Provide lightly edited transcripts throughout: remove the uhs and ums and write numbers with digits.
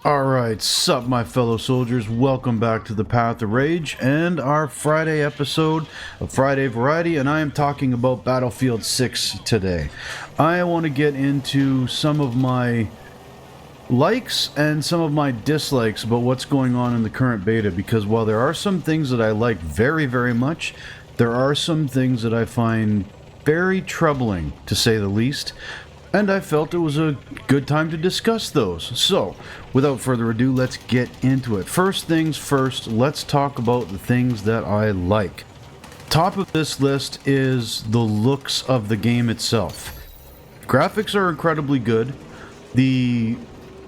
Alright, sup my fellow soldiers, welcome back to the Path of Rage and our Friday episode of Friday Variety, and I am talking about Battlefield 6 today. I want to get into some of my likes and some of my dislikes about what's going on in the current beta, because while there are some things that I like very, very much, there are some things that I find very troubling, to say the least. And I felt it was a good time to discuss those. So, without further ado, let's get into it. First things first, let's talk about the things that I like. Top of this list is the looks of the game itself. Graphics are incredibly good. The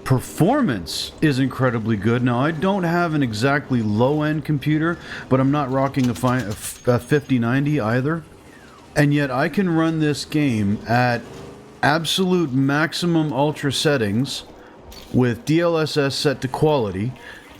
performance is incredibly good. Now, I don't have an exactly low-end computer, but I'm not rocking a 5090 either. And yet, I can run this game at absolute maximum ultra settings with DLSS set to quality,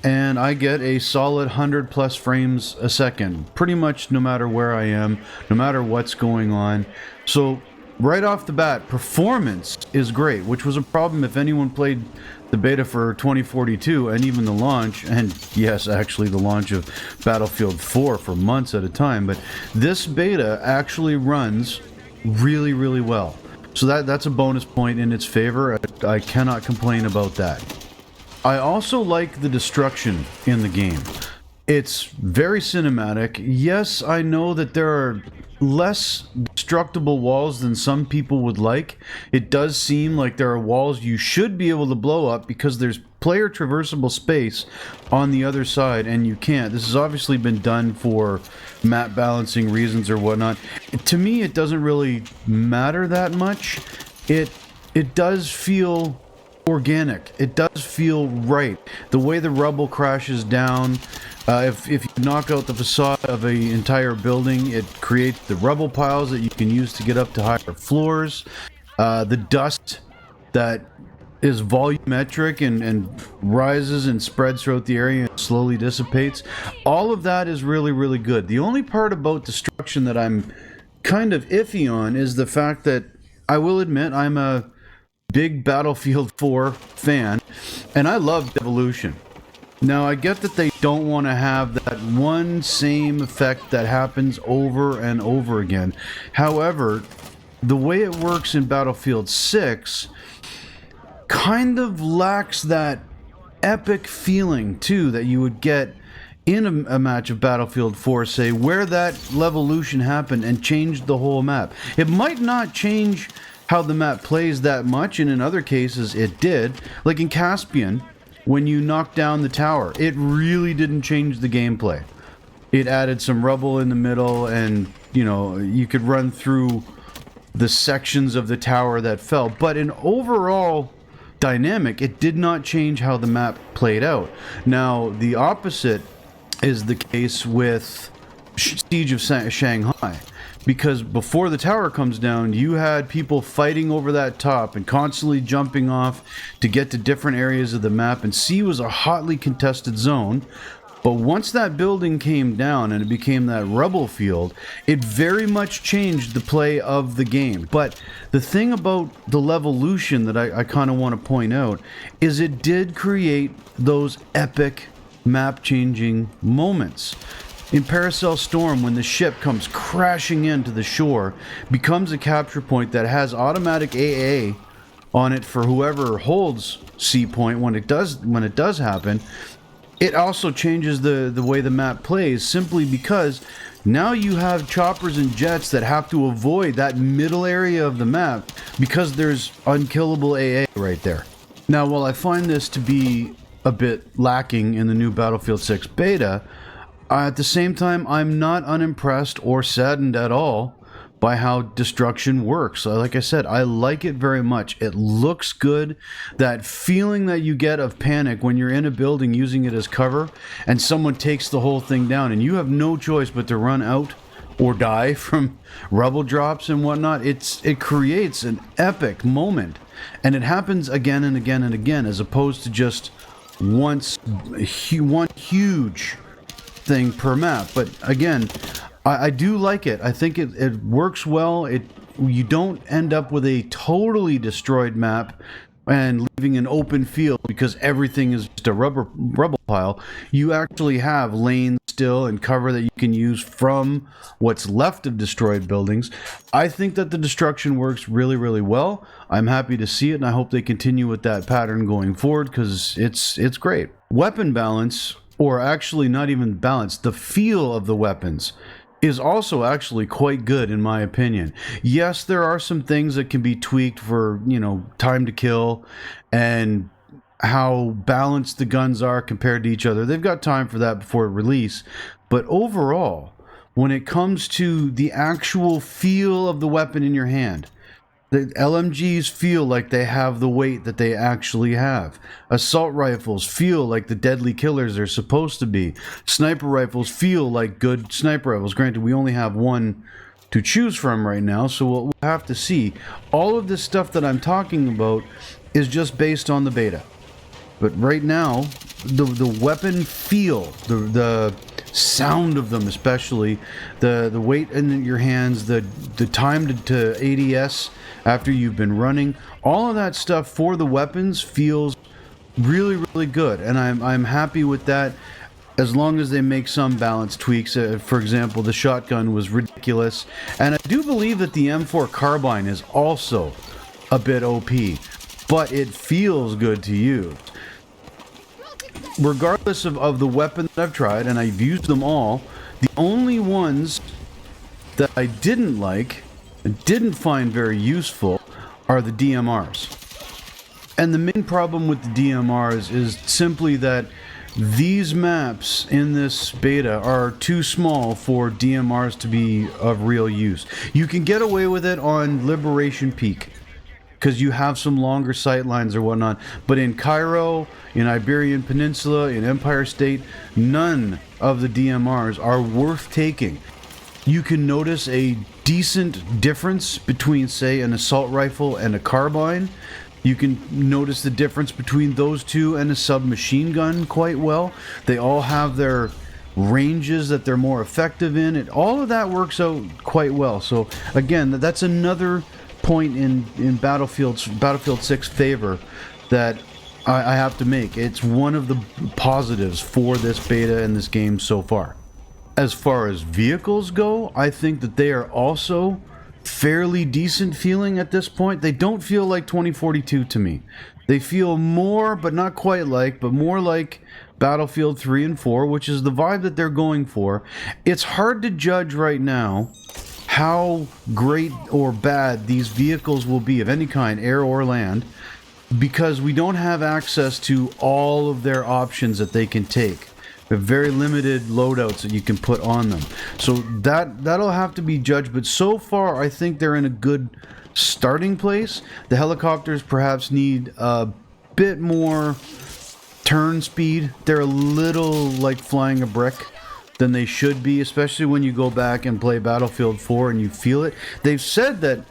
and I get a solid 100 plus frames a second pretty much no matter where I am, no matter what's going on. So right off the bat, performance is great, which was a problem if anyone played the beta for 2042 and even the launch, and yes, actually the launch of Battlefield 4 for months at a time. But this beta actually runs really, really well. So that's a bonus point in its favor. I cannot complain about that. I also like the destruction in the game. It's very cinematic. Yes, I know that there are less destructible walls than some people would like. It does seem like there are walls you should be able to blow up because there's player traversable space on the other side, and you can't. This has obviously been done for map balancing reasons or whatnot. To me, it doesn't really matter that much. It does feel organic. It does feel right. The way the rubble crashes down, if you knock out the facade of an entire building, it creates the rubble piles that you can use to get up to higher floors. The dust that is volumetric and rises and spreads throughout the area and slowly dissipates. All of that is really, really good. The only part about destruction that I'm kind of iffy on is the fact that I will admit I'm a big Battlefield 4 fan, and I love Demolish. Now, I get that they don't want to have that one same effect that happens over and over again. However, the way it works in Battlefield 6 kind of lacks that epic feeling, too, that you would get in a match of Battlefield 4, say, where that levolution happened and changed the whole map. It might not change how the map plays that much, and in other cases it did. Like in Caspian, when you knocked down the tower, it really didn't change the gameplay. It added some rubble in the middle, and, you know, you could run through the sections of the tower that fell. But in overall dynamic, it did not change how the map played out. Now, the opposite is the case with Siege of Shanghai, because before the tower comes down, you had people fighting over that top and constantly jumping off to get to different areas of the map, and C was a hotly contested zone. But once that building came down and it became that rubble field, it very much changed the play of the game. But the thing about the levolution that I kind of want to point out is it did create those epic map-changing moments. In Paracel Storm, when the ship comes crashing into the shore, becomes a capture point that has automatic AA on it for whoever holds C point when it does happen. It also changes the way the map plays, simply because now you have choppers and jets that have to avoid that middle area of the map because there's unkillable AA right there. Now, while I find this to be a bit lacking in the new Battlefield 6 beta, at the same time, I'm not unimpressed or saddened at all by how destruction works. Like I said, I like it very much. It looks good. That feeling that you get of panic when you're in a building using it as cover and someone takes the whole thing down and you have no choice but to run out or die from rubble drops and whatnot. It creates an epic moment, and it happens again and again and again, as opposed to just one huge thing per map. But again, I do like it. I think it works well. You don't end up with a totally destroyed map and leaving an open field because everything is just a rubble pile, you actually have lanes still and cover that you can use from what's left of destroyed buildings. I think that the destruction works really, really well. I'm happy to see it, and I hope they continue with that pattern going forward because it's great. Weapon balance, or actually not even balance, the feel of the weapons is also actually quite good in my opinion. Yes, there are some things that can be tweaked for, time to kill and how balanced the guns are compared to each other. They've got time for that before release. But overall, when it comes to the actual feel of the weapon in your hand, the LMGs feel like they have the weight that they actually have. Assault rifles feel like the deadly killers they're supposed to be. Sniper rifles feel like good sniper rifles. Granted, we only have one to choose from right now, so we'll have to see. All of this stuff that I'm talking about is just based on the beta. But right now, the weapon feel, the sound of them especially, the weight in your hands, the time to ADS after you've been running, all of that stuff for the weapons feels really, really good, and I'm happy with that as long as they make some balance tweaks. For example, the shotgun was ridiculous, and I do believe that the M4 carbine is also a bit OP, but it feels good to use. Regardless of the weapon that I've tried, and I've used them all, the only ones that I didn't like and didn't find very useful are the DMRs. And the main problem with the DMRs is simply that these maps in this beta are too small for DMRs to be of real use. You can get away with it on Liberation Peak because you have some longer sight lines or whatnot, but in Cairo, in Iberian Peninsula, in Empire State, none of the DMRs are worth taking. You can notice a decent difference between, say, an assault rifle and a carbine. You can notice the difference between those two and a submachine gun quite well. They all have their ranges that they're more effective in. All of that works out quite well. So again, that's another point in Battlefield 6 favor that I have to make. It's one of the positives for this beta and this game so far. As far as vehicles go, I think that they are also fairly decent feeling at this point. They don't feel like 2042 to me. They feel more, but not quite like, but more like Battlefield 3 and 4, which is the vibe that they're going for. It's hard to judge right now how great or bad these vehicles will be of any kind, air or land, because we don't have access to all of their options that they can take. They have very limited loadouts that you can put on them. So that'll have to be judged, but so far I think they're in a good starting place. The helicopters perhaps need a bit more turn speed. They're a little like flying a brick than they should be, especially when you go back and play Battlefield 4 and you feel it. They've said that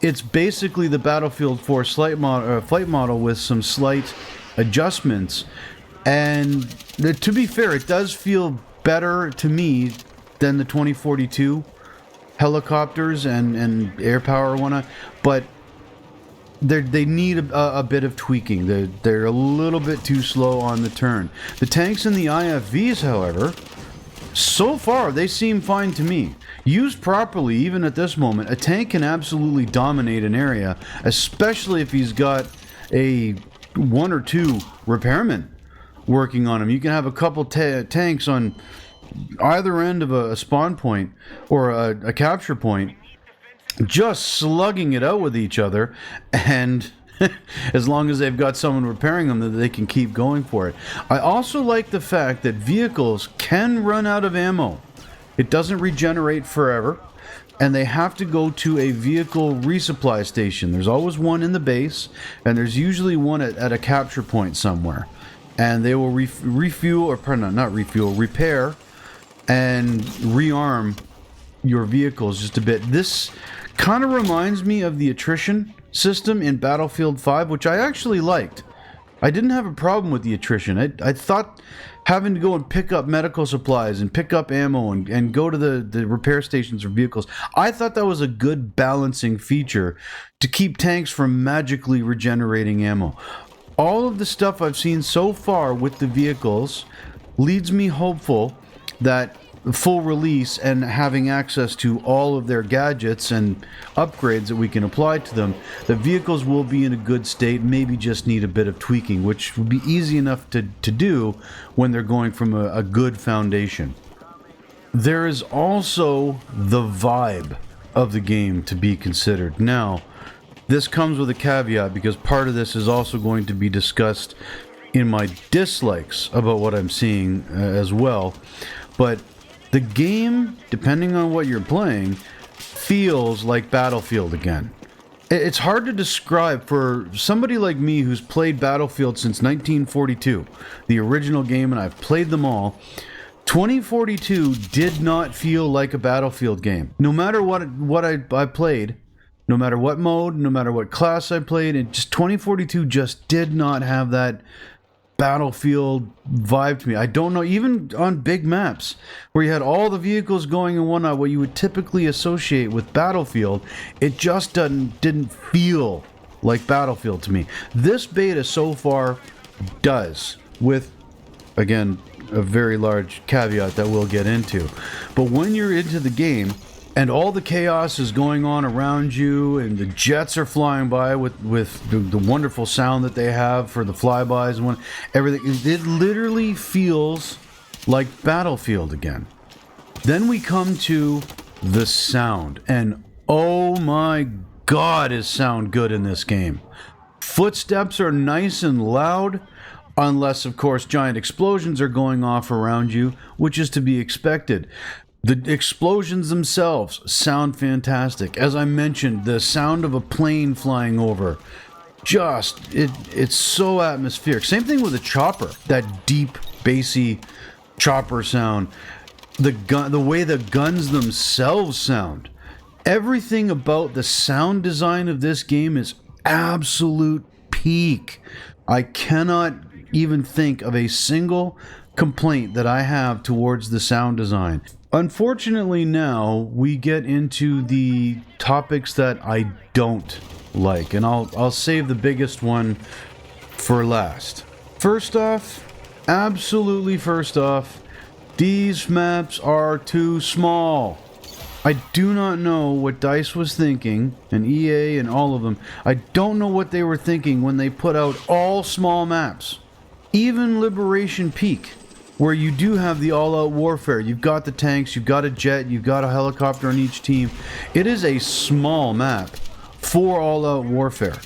it's basically the Battlefield 4 flight model with some slight adjustments. And to be fair, it does feel better to me than the 2042 helicopters and air power and whatnot, but they need a bit of tweaking. They're a little bit too slow on the turn. The tanks and the IFVs, however, so far they seem fine to me. Used properly, even at this moment, a tank can absolutely dominate an area, especially if he's got a one or two repairmen working on him. You can have a couple tanks on either end of a spawn point or a capture point just slugging it out with each other, and as long as they've got someone repairing them, that they can keep going for it. I also like the fact that vehicles can run out of ammo. It doesn't regenerate forever, and they have to go to a vehicle resupply station. There's always one in the base, and there's usually one at a capture point somewhere. And they will refuel, or pardon, not refuel, repair and rearm your vehicles just a bit. This kind of reminds me of the attrition system in Battlefield 5, which I actually liked. I didn't have a problem with the attrition. I thought having to go and pick up medical supplies and pick up ammo and go to the repair stations for vehicles, I thought that was a good balancing feature to keep tanks from magically regenerating ammo. All of the stuff I've seen so far with the vehicles leads me hopeful that full release and having access to all of their gadgets and upgrades that we can apply to them, the vehicles will be in a good state, maybe just need a bit of tweaking, which would be easy enough to do when they're going from a good foundation. There is also the vibe of the game to be considered. Now, this comes with a caveat because part of this is also going to be discussed in my dislikes about what I'm seeing as well, but the game, depending on what you're playing, feels like Battlefield again. It's hard to describe for somebody like me who's played Battlefield since 1942, the original game, and I've played them all. 2042 did not feel like a Battlefield game. No matter what I played, no matter what mode, no matter what class I played, 2042 just did not have that Battlefield vibe to me. I don't know, even on big maps where you had all the vehicles going and whatnot, what you would typically associate with Battlefield, it just didn't feel like Battlefield to me. This beta so far does, with, again, a very large caveat that we'll get into. But when you're into the game and all the chaos is going on around you and the jets are flying by with the wonderful sound that they have for the flybys and everything, it literally feels like Battlefield again. Then we come to the sound, and oh my god, is sound good in this game. Footsteps are nice and loud, unless of course giant explosions are going off around you, which is to be expected. The explosions themselves sound fantastic. As I mentioned, the sound of a plane flying over, it's so atmospheric. Same thing with a chopper, that deep, bassy chopper sound. The way the guns themselves sound. Everything about the sound design of this game is absolute peak. I cannot even think of a single complaint that I have towards the sound design. Unfortunately, now we get into the topics that I don't like, and I'll save the biggest one for last. First off, these maps are too small. I do not know what DICE was thinking, and EA and all of them. I don't know what they were thinking when they put out all small maps. Even Liberation Peak, where you do have the all-out warfare. You've got the tanks, you've got a jet, you've got a helicopter on each team. It is a small map for all-out warfare.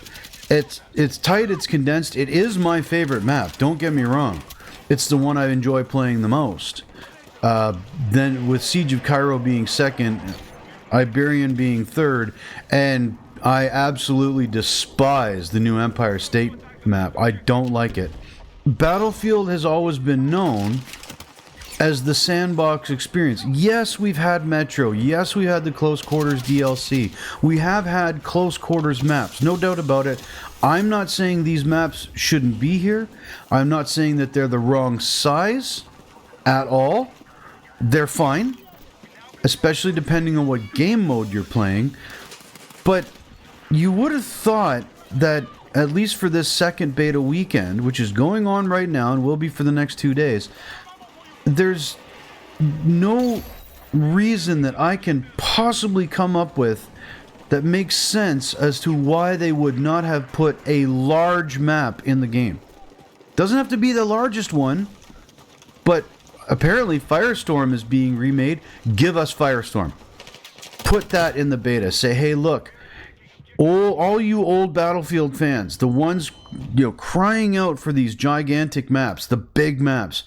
It's tight, it's condensed. It is my favorite map, don't get me wrong. It's the one I enjoy playing the most. Then with Siege of Cairo being second, Iberian being third, and I absolutely despise the new Empire State map. I don't like it. Battlefield has always been known as the sandbox experience. Yes, we've had Metro. Yes, we had the Close Quarters DLC. We have had Close Quarters maps, no doubt about it. I'm not saying these maps shouldn't be here. I'm not saying that they're the wrong size at all. They're fine, especially depending on what game mode you're playing. But you would have thought that at least for this second beta weekend, which is going on right now and will be for the next 2 days, there's no reason that I can possibly come up with that makes sense as to why they would not have put a large map in the game. Doesn't have to be the largest one, but apparently Firestorm is being remade. Give us Firestorm. Put that in the beta. Say, hey, look, all you old Battlefield fans, the ones crying out for these gigantic maps, the big maps,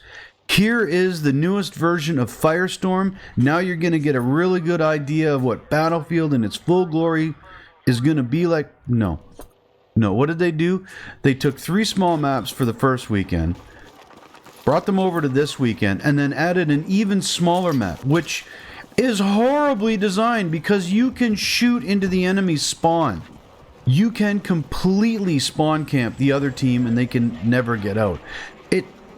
here is the newest version of Firestorm. Now you're going to get a really good idea of what Battlefield in its full glory is going to be like. No. What did they do? They took 3 small maps for the first weekend, brought them over to this weekend, and then added an even smaller map, which is horribly designed because you can shoot into the enemy's spawn. you can completely spawn camp the other team and they can never get out.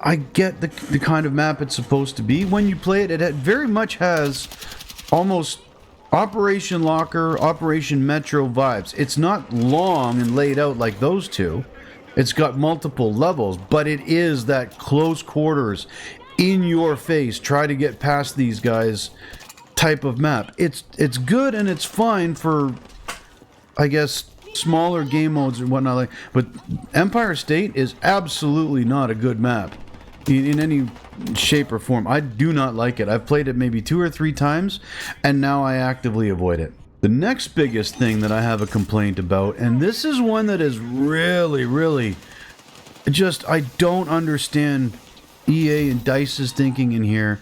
I get the kind of map it's supposed to be. When you play it, it very much has almost Operation Locker, Operation Metro vibes. It's not long and laid out like those two. It's got multiple levels, but it is that close quarters, in your face, try to get past these guys type of map. It's good and it's fine for, I guess, smaller game modes and whatnot. But Empire State is absolutely not a good map in any shape or form. I do not like it. I've played it maybe 2 or 3 times, and now I actively avoid it. The next biggest thing that I have a complaint about, and this is one that is really just, I don't understand EA and DICE's thinking in here,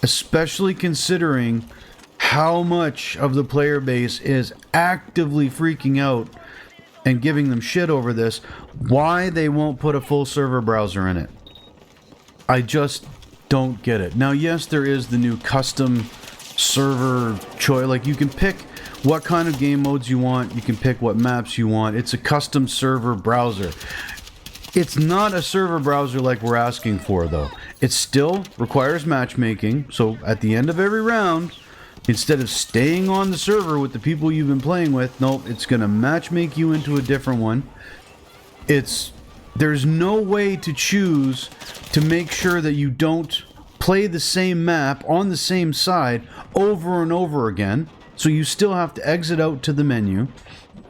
especially considering how much of the player base is actively freaking out and giving them shit over this, why they won't put a full server browser in it. I just don't get it. Now, yes, there is the new custom server choice. Like, you can pick what kind of game modes you want. You can pick what maps you want. It's a custom server browser. It's not a server browser like we're asking for, though. It still requires matchmaking. So at the end of every round, instead of staying on the server with the people you've been playing with, nope, it's going to matchmake you into a different one. There's no way to choose to make sure that you don't play the same map on the same side over and over again. So you still have to exit out to the menu.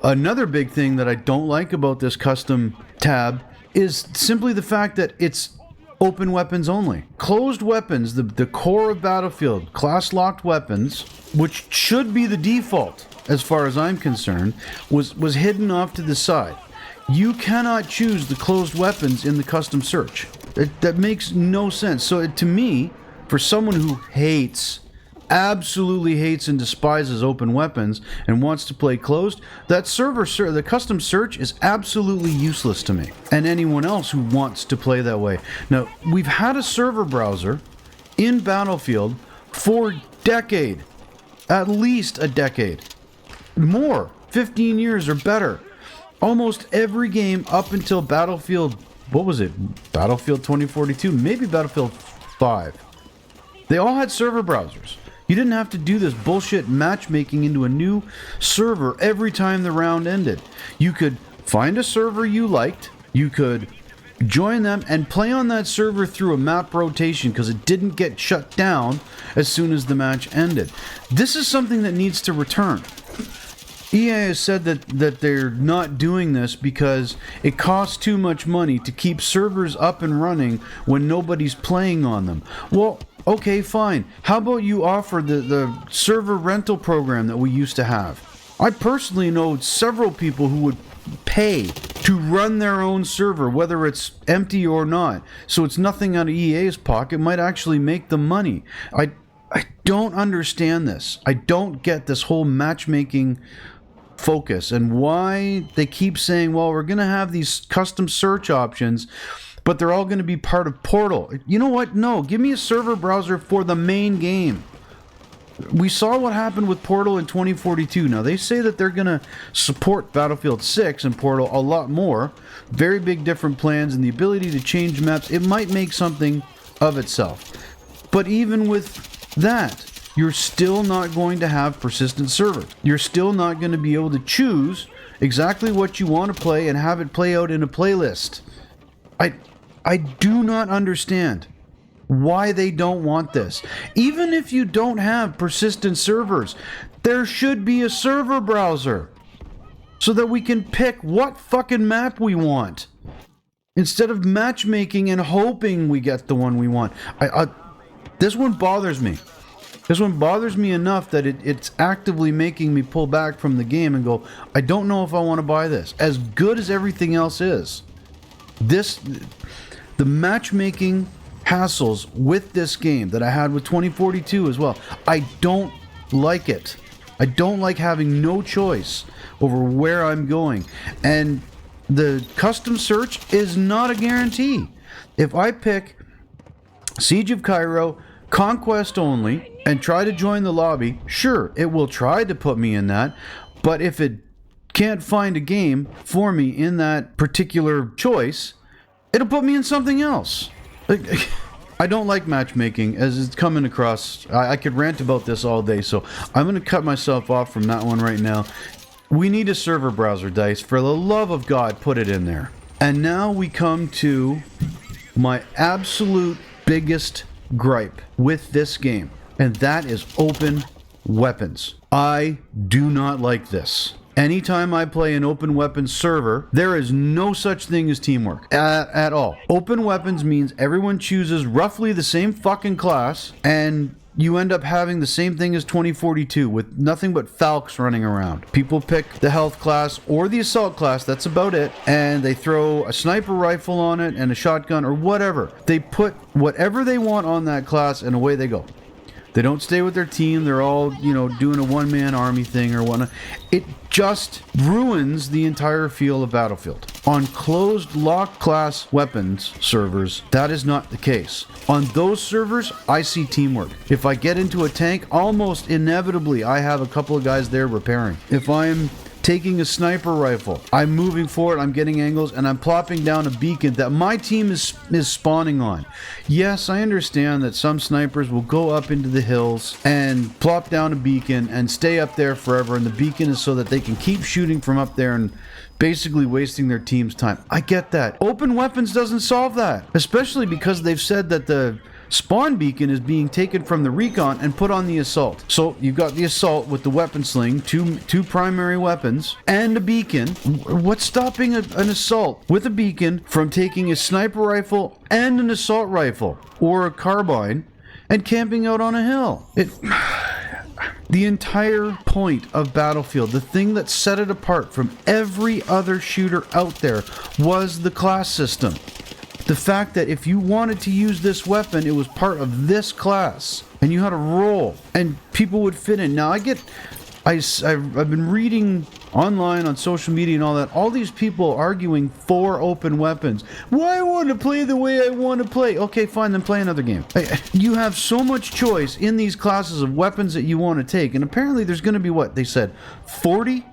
Another big thing that I don't like about this custom tab is simply the fact that it's open weapons only. Closed weapons, the core of Battlefield, class-locked weapons, which should be the default as far as I'm concerned, was hidden off to the side. You cannot choose the closed weapons in the custom search. That makes no sense. So to me, for someone who absolutely hates and despises open weapons and wants to play closed, the custom search is absolutely useless to me and anyone else who wants to play that way. Now, we've had a server browser in Battlefield for a decade, at least a decade, more, 15 years or better. Almost every game up until Battlefield, what was it? Battlefield 2042, maybe Battlefield 5. They all had server browsers. You didn't have to do this bullshit matchmaking into a new server every time the round ended. You could find a server you liked, you could join them and play on that server through a map rotation because it didn't get shut down as soon as the match ended. This is something that needs to return. EA has said that they're not doing this because it costs too much money to keep servers up and running when nobody's playing on them. Well, okay, fine. How about you offer the server rental program that we used to have? I personally know several people who would pay to run their own server, whether it's empty or not. So it's nothing out of EA's pocket. It might actually make them money. I don't understand this. I don't get this whole matchmaking focus and why they keep saying, well, we're going to have these custom search options, but they're all going to be part of Portal. You know what? No, give me a server browser for the main game. We saw what happened with Portal in 2042. Now, they say that they're going to support Battlefield 6 and Portal a lot more. Very big different plans and the ability to change maps. It might make something of itself. But even with that, you're still not going to have persistent server. You're still not going to be able to choose exactly what you want to play and have it play out in a playlist. I do not understand why they don't want this. Even if you don't have persistent servers, there should be a server browser so that we can pick what fucking map we want instead of matchmaking and hoping we get the one we want. This one bothers me. This one bothers me enough that it's actively making me pull back from the game and go, I don't know if I want to buy this. As good as everything else is, the matchmaking hassles with this game that I had with 2042 as well, I don't like it. I don't like having no choice over where I'm going. And the custom search is not a guarantee. If I pick Siege of Cairo, Conquest only, and try to join the lobby, sure, it will try to put me in that, but if it can't find a game for me in that particular choice, it'll put me in something else. Like, I don't like matchmaking, as it's coming across. I could rant about this all day, so I'm going to cut myself off from that one right now. We need a server browser, Dice. For the love of God, put it in there. And now we come to my absolute biggest gripe with this game, and that is open weapons. I do not like this. Anytime I play an open weapons server, there is no such thing as teamwork at all. Open weapons means everyone chooses roughly the same fucking class, and you end up having the same thing as 2042 with nothing but falcons running around. People pick the health class or the assault class, that's about it, and they throw a sniper rifle on it and a shotgun or whatever. They put whatever they want on that class and away they go. They don't stay with their team. They're all, doing a one-man army thing or whatnot. It just ruins the entire feel of Battlefield. On closed lock class weapons servers, that is not the case. On those servers, I see teamwork. If I get into a tank, almost inevitably, I have a couple of guys there repairing. If I'm taking a sniper rifle, I'm moving forward, I'm getting angles, and I'm plopping down a beacon that my team is spawning on. Yes, I understand that some snipers will go up into the hills and plop down a beacon and stay up there forever, and the beacon is so that they can keep shooting from up there and basically wasting their team's time. I get that. Open weapons doesn't solve that, especially because they've said that the spawn beacon is being taken from the recon and put on the assault. So you've got the assault with the weapon sling, two primary weapons, and a beacon. What's stopping an assault with a beacon from taking a sniper rifle and an assault rifle or a carbine and camping out on a hill? The entire point of Battlefield, the thing that set it apart from every other shooter out there, was the class system. The fact that if you wanted to use this weapon, it was part of this class, and you had a role, and people would fit in. Now, I've been reading online on social media and all that, all these people arguing for open weapons. Well, I want to play the way I want to play. Okay, fine, then play another game. You have so much choice in these classes of weapons that you want to take, and apparently there's going to be, what they said, 40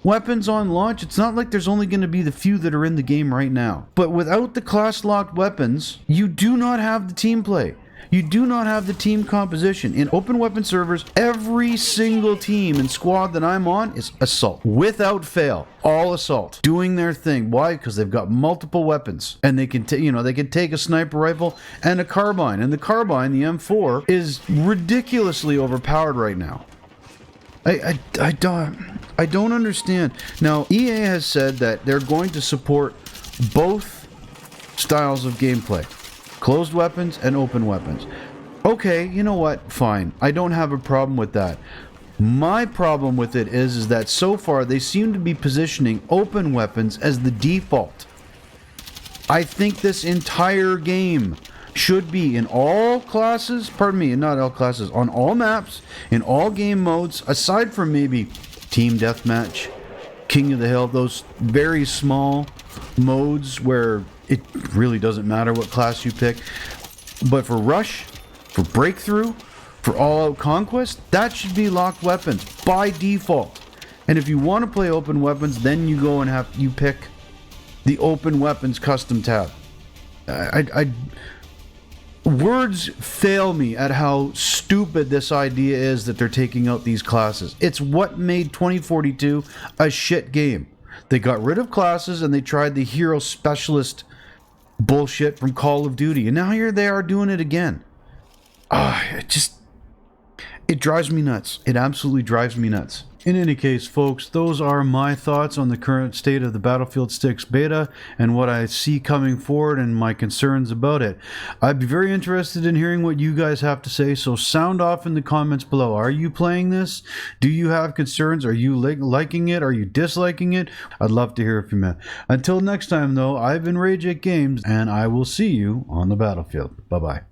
weapons on launch. It's not like there's only going to be the few that are in the game right now. But without the class locked weapons, you do not have the team play. You do not have the team composition. In open weapon servers, every single team and squad that I'm on is assault. Without fail, all assault. Doing their thing. Why? Because they've got multiple weapons. And they can they can take a sniper rifle and a carbine. And the carbine, the M4, is ridiculously overpowered right now. I don't understand. Now, EA has said that they're going to support both styles of gameplay. Closed weapons and open weapons. Okay, you know what? Fine. I don't have a problem with that. My problem with it is that so far they seem to be positioning open weapons as the default. I think this entire game should be in all classes, not all classes, on all maps, in all game modes, aside from maybe Team Deathmatch, King of the Hill, those very small modes where it really doesn't matter what class you pick. But for Rush, for Breakthrough, for All-Out Conquest, that should be locked weapons by default. And if you want to play open weapons, then you go and you pick the open weapons custom tab. Words fail me at how stupid this idea is that they're taking out these classes. It's what made 2042 a shit game. They got rid of classes and they tried the hero specialist bullshit from Call of Duty, and now here they are doing it again. It drives me nuts. It absolutely drives me nuts. In any case, folks, those are my thoughts on the current state of the Battlefield 6 beta and what I see coming forward and my concerns about it. I'd be very interested in hearing what you guys have to say, so sound off in the comments below. Are you playing this? Do you have concerns? Are you liking it? Are you disliking it? I'd love to hear from you. Until next time, though, I've been Rage8 Games, and I will see you on the battlefield. Bye-bye.